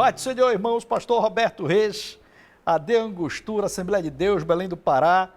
Paz do Senhor, irmãos, pastor Roberto Reis, AD Angostura, Assembleia de Deus, Belém do Pará,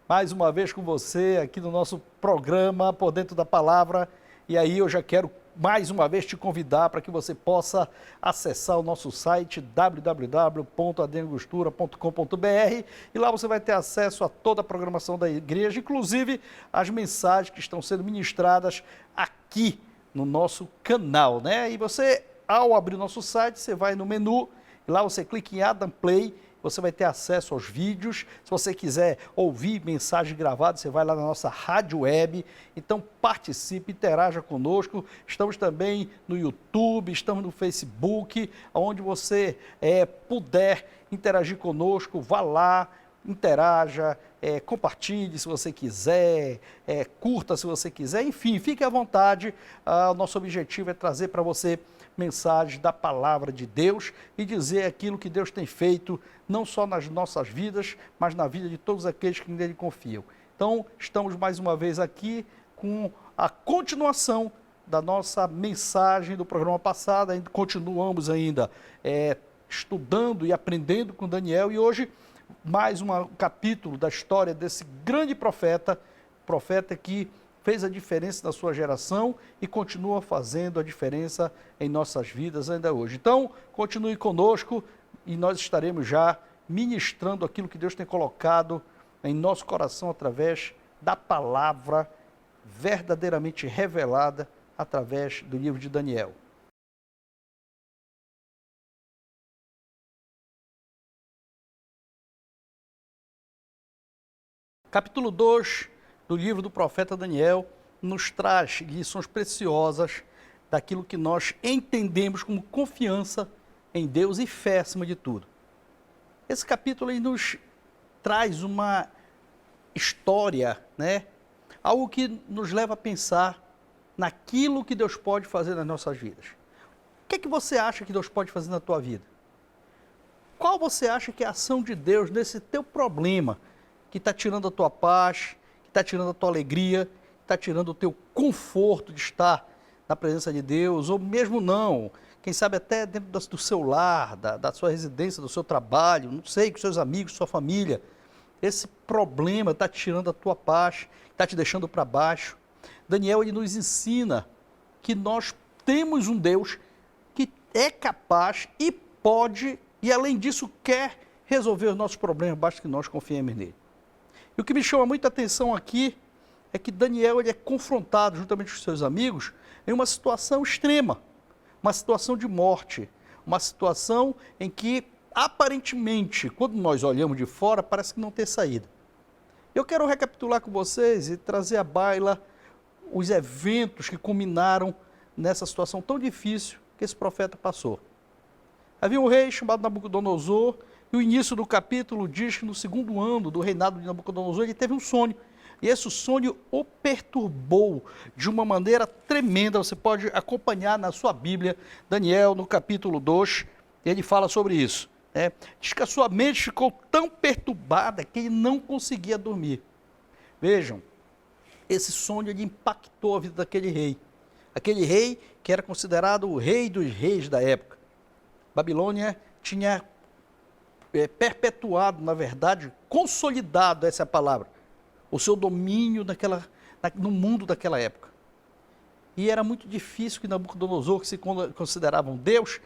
mais uma vez com você aqui no nosso programa Por Dentro da Palavra. E aí eu já quero mais uma vez te convidar para que você possa acessar o nosso site www.adangostura.com.br e lá você vai ter acesso a toda a programação da igreja, inclusive as mensagens que estão sendo ministradas aqui no nosso canal, né? E você, ao abrir o nosso site, você vai no menu, e lá você clica em Adam Play, você vai ter acesso aos vídeos. Se você quiser ouvir mensagem gravada, você vai lá na nossa rádio web. Então participe, interaja conosco. Estamos também no YouTube, estamos no Facebook, onde você puder interagir conosco, vá lá, interaja, compartilhe se você quiser, curta se você quiser, enfim, fique à vontade. O nosso objetivo é trazer para você mensagens da palavra de Deus e dizer aquilo que Deus tem feito, não só nas nossas vidas, mas na vida de todos aqueles que nele confiam. Então, estamos mais uma vez aqui com a continuação da nossa mensagem do programa passado. Continuamos ainda estudando e aprendendo com Daniel, e hoje mais um capítulo da história desse grande profeta que fez a diferença na sua geração e continua fazendo a diferença em nossas vidas ainda hoje. Então, continue conosco e nós estaremos já ministrando aquilo que Deus tem colocado em nosso coração através da palavra verdadeiramente revelada através do livro de Daniel. Capítulo 2 do livro do profeta Daniel nos traz lições preciosas daquilo que nós entendemos como confiança em Deus e fé acima de tudo. Esse capítulo aí nos traz uma história, né? Algo que nos leva a pensar naquilo que Deus pode fazer nas nossas vidas. O que é que você acha que Deus pode fazer na tua vida? Qual você acha que é a ação de Deus nesse teu problema que está tirando a tua paz, está tirando a tua alegria, está tirando o teu conforto de estar na presença de Deus, ou mesmo não, quem sabe até dentro do seu lar, da sua residência, do seu trabalho, não sei, com seus amigos, sua família. Esse problema está tirando a tua paz, está te deixando para baixo. Daniel, ele nos ensina que nós temos um Deus que é capaz e pode, e além disso quer resolver os nossos problemas, basta que nós confiemos nele. E o que me chama muita atenção aqui é que Daniel ele é confrontado juntamente com seus amigos em uma situação extrema, uma situação de morte, uma situação em que aparentemente, quando nós olhamos de fora, parece que não tem saída. Eu quero recapitular com vocês e trazer à baila os eventos que culminaram nessa situação tão difícil que esse profeta passou. Havia um rei chamado Nabucodonosor. E o início do capítulo diz que no segundo ano do reinado de Nabucodonosor ele teve um sonho. E esse sonho o perturbou de uma maneira tremenda. Você pode acompanhar na sua Bíblia, Daniel, no capítulo 2, ele fala sobre isso. Diz que a sua mente ficou tão perturbada que ele não conseguia dormir. Vejam, esse sonho ele impactou a vida daquele rei. Aquele rei que era considerado o rei dos reis da época. Babilônia tinha perpetuado, na verdade, consolidado, essa é a palavra, o seu domínio no mundo daquela época. E era muito difícil que Nabucodonosor, que se considerava um Deus,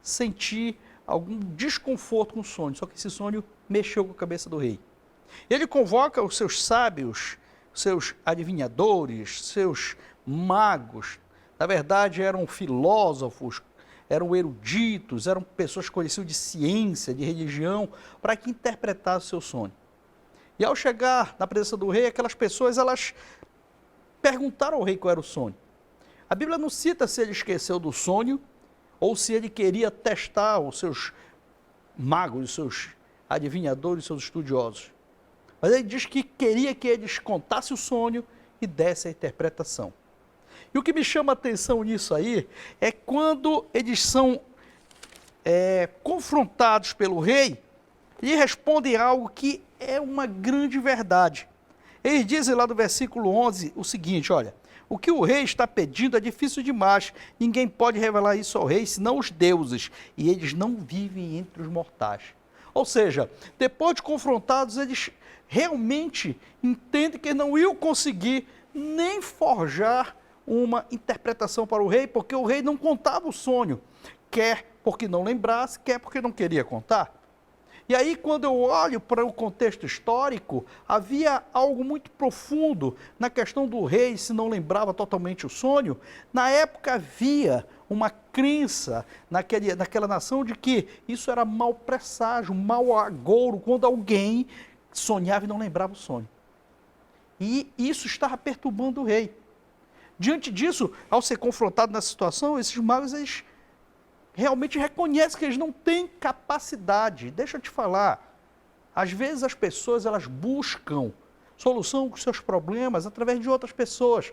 sentir algum desconforto com o sonho, só que esse sonho mexeu com a cabeça do rei. Ele convoca os seus sábios, seus adivinhadores, seus magos, na verdade eram filósofos, eram eruditos, eram pessoas que conheciam de ciência, de religião, para que interpretassem o seu sonho. E ao chegar na presença do rei, aquelas pessoas, elas perguntaram ao rei qual era o sonho. A Bíblia não cita se ele esqueceu do sonho, ou se ele queria testar os seus magos, os seus adivinhadores, os seus estudiosos. Mas ele diz que queria que eles contassem o sonho e dessem a interpretação. E o que me chama a atenção nisso aí é quando eles são confrontados pelo rei e respondem algo que é uma grande verdade. Eles dizem lá no versículo 11 o seguinte, olha, O que o rei está pedindo é difícil demais. Ninguém pode revelar isso ao rei, senão os deuses. E eles não vivem entre os mortais. Ou seja, depois de confrontados, eles realmente entendem que não iam conseguir nem forjar uma interpretação para o rei, porque o rei não contava o sonho. Quer porque não lembrasse, quer porque não queria contar. E aí, quando eu olho para o contexto histórico, havia algo muito profundo na questão do rei, se não lembrava totalmente o sonho. Na época havia uma crença naquela nação de que isso era mau presságio, mau agouro, quando alguém sonhava e não lembrava o sonho. E isso estava perturbando o rei. Diante disso, ao ser confrontado nessa situação, esses magos, eles realmente reconhecem que eles não têm capacidade. Deixa eu te falar, às vezes as pessoas elas buscam solução para os seus problemas através de outras pessoas.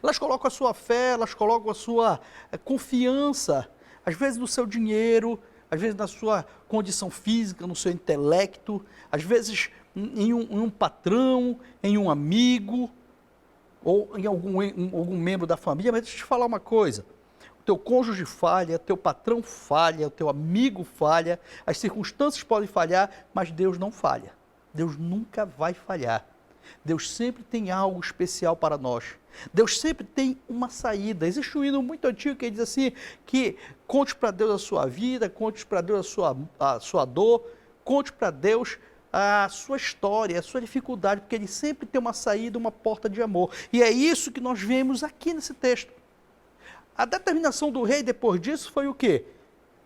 Elas colocam a sua fé, elas colocam a sua confiança, às vezes no seu dinheiro, às vezes na sua condição física, no seu intelecto, às vezes em um patrão, em um amigo, ou em algum membro da família. Mas deixa eu te falar uma coisa. O teu cônjuge falha, teu patrão falha, o teu amigo falha, as circunstâncias podem falhar, mas Deus não falha. Deus nunca vai falhar. Deus sempre tem algo especial para nós. Deus sempre tem uma saída. Existe um hino muito antigo que diz assim, que conte para Deus a sua vida, conte para Deus a sua dor, conte para Deus a sua história, a sua dificuldade, porque Ele sempre tem uma saída, uma porta de amor. E é isso que nós vemos aqui nesse texto. A determinação do rei depois disso foi o quê?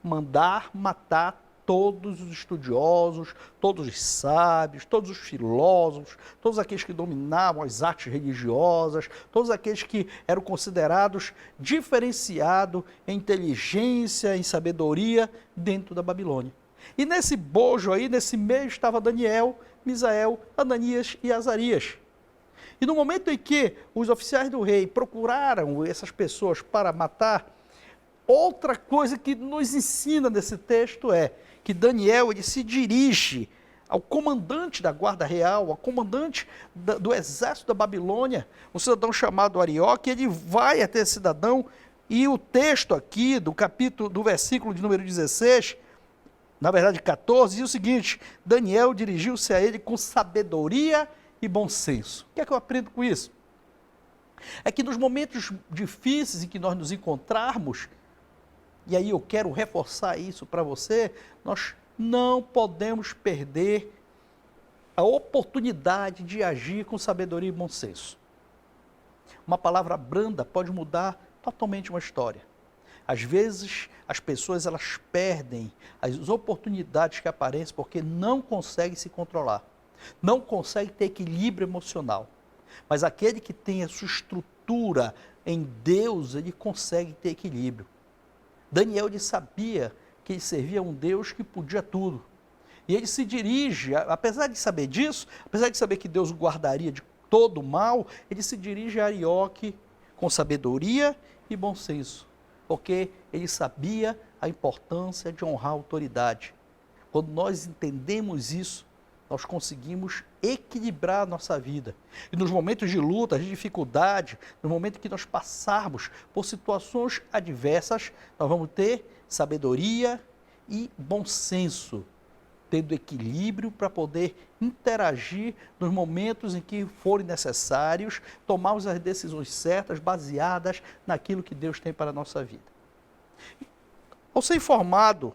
Mandar matar todos os estudiosos, todos os sábios, todos os filósofos, todos aqueles que dominavam as artes religiosas, todos aqueles que eram considerados diferenciados em inteligência, em sabedoria dentro da Babilônia. E nesse bojo aí, nesse meio, estava Daniel, Misael, Ananias e Azarias. E no momento em que os oficiais do rei procuraram essas pessoas para matar, outra coisa que nos ensina nesse texto é que Daniel ele se dirige ao comandante da guarda real, ao comandante do exército da Babilônia, um cidadão chamado Arioque. Ele vai até esse cidadão, e o texto aqui do versículo de número 16, na verdade 14, diz o seguinte: Daniel dirigiu-se a ele com sabedoria e bom senso. O que é que eu aprendo com isso? É que nos momentos difíceis em que nós nos encontrarmos, e aí eu quero reforçar isso para você, nós não podemos perder a oportunidade de agir com sabedoria e bom senso. Uma palavra branda pode mudar totalmente uma história. Às vezes, as pessoas elas perdem as oportunidades que aparecem porque não conseguem se controlar, não conseguem ter equilíbrio emocional. Mas aquele que tem a sua estrutura em Deus, ele consegue ter equilíbrio. Daniel ele sabia que ele servia a um Deus que podia tudo. E ele se dirige, apesar de saber disso, apesar de saber que Deus o guardaria de todo o mal, ele se dirige a Arioque com sabedoria e bom senso, porque ele sabia a importância de honrar a autoridade. Quando nós entendemos isso, nós conseguimos equilibrar a nossa vida. E nos momentos de luta, de dificuldade, no momento que nós passarmos por situações adversas, nós vamos ter sabedoria e bom senso, tendo equilíbrio para poder interagir nos momentos em que forem necessários, tomarmos as decisões certas, baseadas naquilo que Deus tem para a nossa vida. Ao ser informado,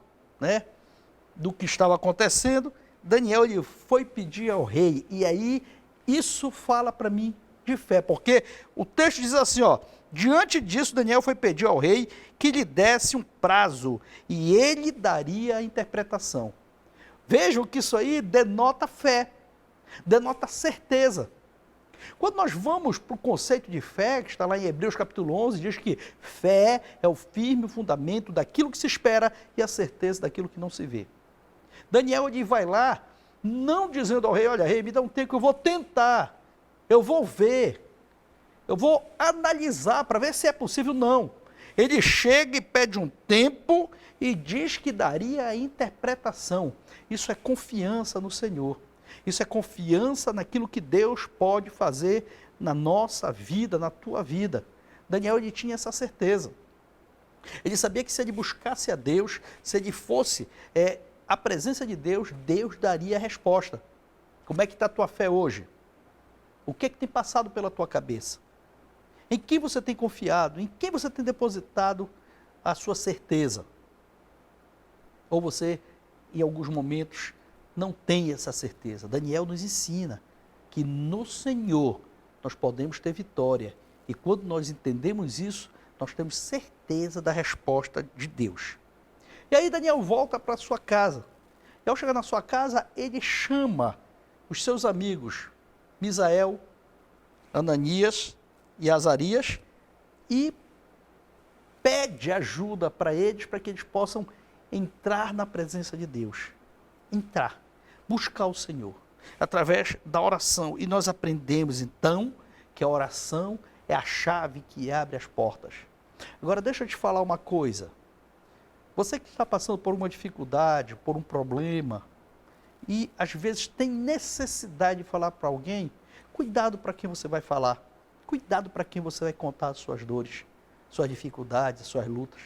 do que estava acontecendo, Daniel ele foi pedir ao rei, e aí isso fala para mim de fé, porque o texto diz assim, diante disso Daniel foi pedir ao rei que lhe desse um prazo, e ele daria a interpretação. Vejam que isso aí denota fé, denota certeza. Quando nós vamos para o conceito de fé, que está lá em Hebreus capítulo 11, diz que fé é o firme fundamento daquilo que se espera e a certeza daquilo que não se vê. Daniel ele vai lá, não dizendo ao rei, olha rei, me dá um tempo que eu vou tentar, eu vou ver, eu vou analisar para ver se é possível, não. Ele chega e pede um tempo e diz que daria a interpretação. Isso é confiança no Senhor, isso é confiança naquilo que Deus pode fazer na nossa vida, na tua vida. Daniel, ele tinha essa certeza. Ele sabia que se ele buscasse a Deus, se ele fosse a presença de Deus, Deus daria a resposta. Como é que está a tua fé hoje? O que é que tem passado pela tua cabeça? Em quem você tem confiado? Em quem você tem depositado a sua certeza? Ou você, em alguns momentos, não tem essa certeza? Daniel nos ensina que no Senhor nós podemos ter vitória. E quando nós entendemos isso, nós temos certeza da resposta de Deus. E aí Daniel volta para sua casa. E ao chegar na sua casa, ele chama os seus amigos, Misael, Ananias e Azarias, e pede ajuda para que eles possam entrar na presença de Deus. Entrar, buscar o Senhor, através da oração. E nós aprendemos então que a oração é a chave que abre as portas. Agora deixa eu te falar uma coisa. Você que está passando por uma dificuldade, por um problema, e às vezes tem necessidade de falar para alguém, cuidado para quem você vai falar. Cuidado para quem você vai contar as suas dores, suas dificuldades, suas lutas.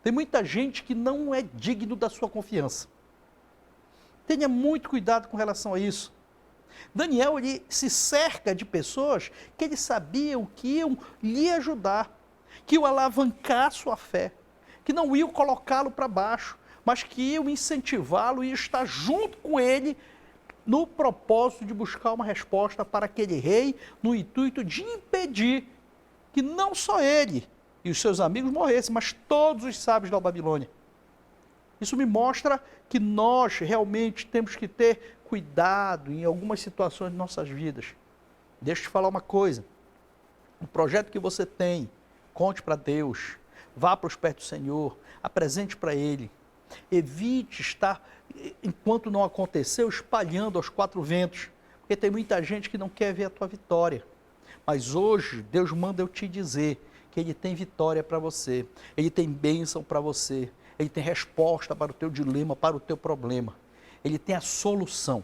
Tem muita gente que não é digno da sua confiança. Tenha muito cuidado com relação a isso. Daniel, ele se cerca de pessoas que ele sabiam que iam lhe ajudar, que iam alavancar a sua fé, que não iam colocá-lo para baixo, mas que iam incentivá-lo e estar junto com ele no propósito de buscar uma resposta para aquele rei, no intuito de impedir que não só ele e os seus amigos morressem, mas todos os sábios da Babilônia. Isso me mostra que nós realmente temos que ter cuidado em algumas situações de nossas vidas. Deixa eu te falar uma coisa. O projeto que você tem, conte para Deus, vá para os pés do Senhor, apresente para Ele. Evite estar, enquanto não aconteceu, espalhando aos quatro ventos, porque tem muita gente que não quer ver a tua vitória. Mas hoje, Deus manda eu te dizer que Ele tem vitória para você, Ele tem bênção para você, Ele tem resposta para o teu dilema, para o teu problema. Ele tem a solução.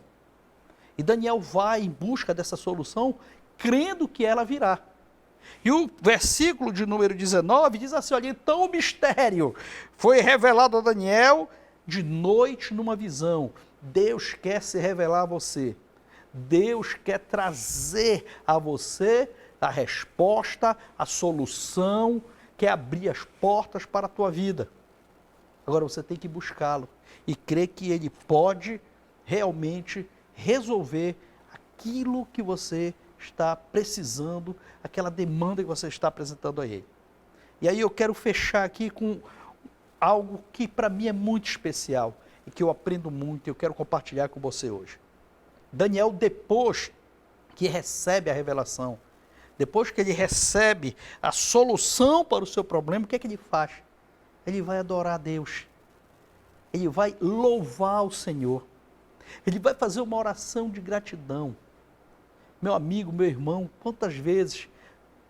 E Daniel vai em busca dessa solução, crendo que ela virá. E o versículo de número 19 diz assim, olha, então o mistério foi revelado a Daniel de noite numa visão. Deus quer se revelar a você. Deus quer trazer a você a resposta, a solução, quer abrir as portas para a tua vida. Agora você tem que buscá-lo e crer que Ele pode realmente resolver aquilo que você está precisando, aquela demanda que você está apresentando a Ele. E aí eu quero fechar aqui com algo que para mim é muito especial e que eu aprendo muito e eu quero compartilhar com você hoje. Daniel, depois que recebe a revelação, depois que ele recebe a solução para o seu problema, o que é que ele faz? Ele vai adorar a Deus. Ele vai louvar o Senhor. Ele vai fazer uma oração de gratidão. Meu amigo, meu irmão, quantas vezes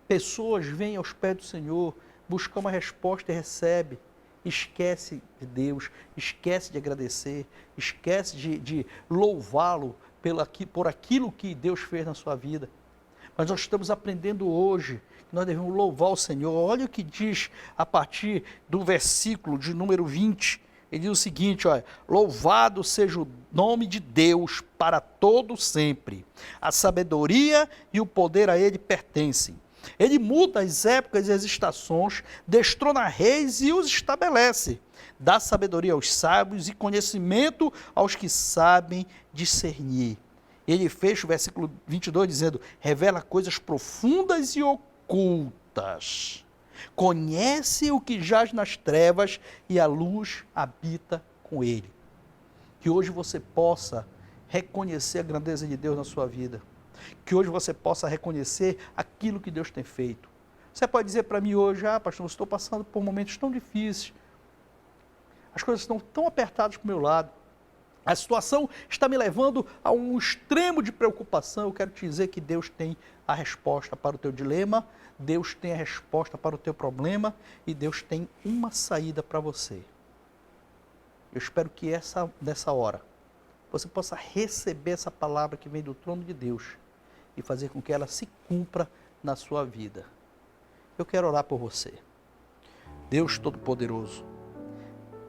pessoas vêm aos pés do Senhor, buscam uma resposta e recebem, esquece de Deus, esquece de agradecer, esquece de louvá-lo por aquilo que Deus fez na sua vida. Mas nós estamos aprendendo hoje que nós devemos louvar o Senhor. Olha o que diz a partir do versículo de número 20. Ele diz o seguinte, olha, louvado seja o nome de Deus para todo sempre. A sabedoria e o poder a Ele pertencem. Ele muda as épocas e as estações, destrona reis e os estabelece. Dá sabedoria aos sábios e conhecimento aos que sabem discernir. Ele fecha o versículo 22 dizendo, revela coisas profundas e ocultas. Conhece o que jaz nas trevas e a luz habita com ele. Que hoje você possa reconhecer a grandeza de Deus na sua vida. Que hoje você possa reconhecer aquilo que Deus tem feito. Você pode dizer para mim hoje, pastor, eu estou passando por momentos tão difíceis. As coisas estão tão apertadas para o meu lado. A situação está me levando a um extremo de preocupação. Eu quero te dizer que Deus tem a resposta para o teu dilema, Deus tem a resposta para o teu problema e Deus tem uma saída para você. Eu espero que nessa hora você possa receber essa palavra que vem do trono de Deus e fazer com que ela se cumpra na sua vida. Eu quero orar por você. Deus Todo-Poderoso,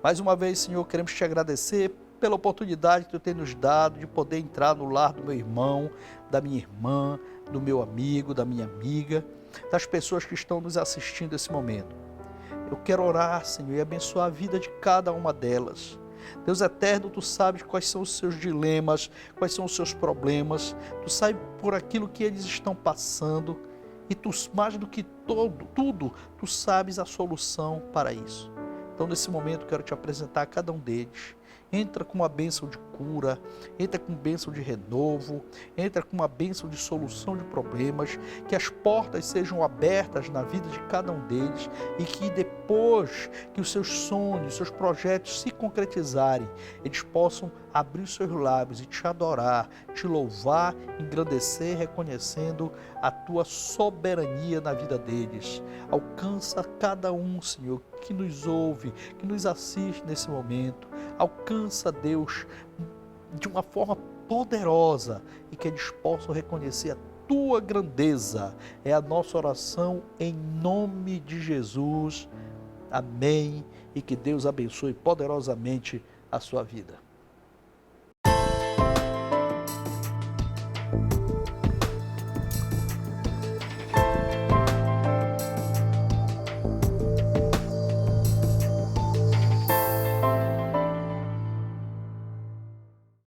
mais uma vez, Senhor, queremos te agradecer pela oportunidade que Tu tem nos dado de poder entrar no lar do meu irmão, da minha irmã, do meu amigo, da minha amiga, das pessoas que estão nos assistindo nesse momento. Eu quero orar, Senhor, e abençoar a vida de cada uma delas. Deus eterno, Tu sabes quais são os seus dilemas, quais são os seus problemas, Tu sabes por aquilo que eles estão passando e Tu, mais do que tudo, Tu sabes a solução para isso. Então, nesse momento, quero te apresentar a cada um deles. Entra com uma bênção de cura, entra com bênção de renovo, entra com uma bênção de solução de problemas, que as portas sejam abertas na vida de cada um deles e que depois que os seus sonhos, seus projetos se concretizarem, eles possam abrir os seus lábios e te adorar, te louvar, engrandecer, reconhecendo a tua soberania na vida deles. Alcança cada um, Senhor, que nos ouve, que nos assiste nesse momento. Alcança, Deus, de uma forma poderosa e que eles possam reconhecer a Tua grandeza. É a nossa oração em nome de Jesus. Amém. E que Deus abençoe poderosamente a sua vida.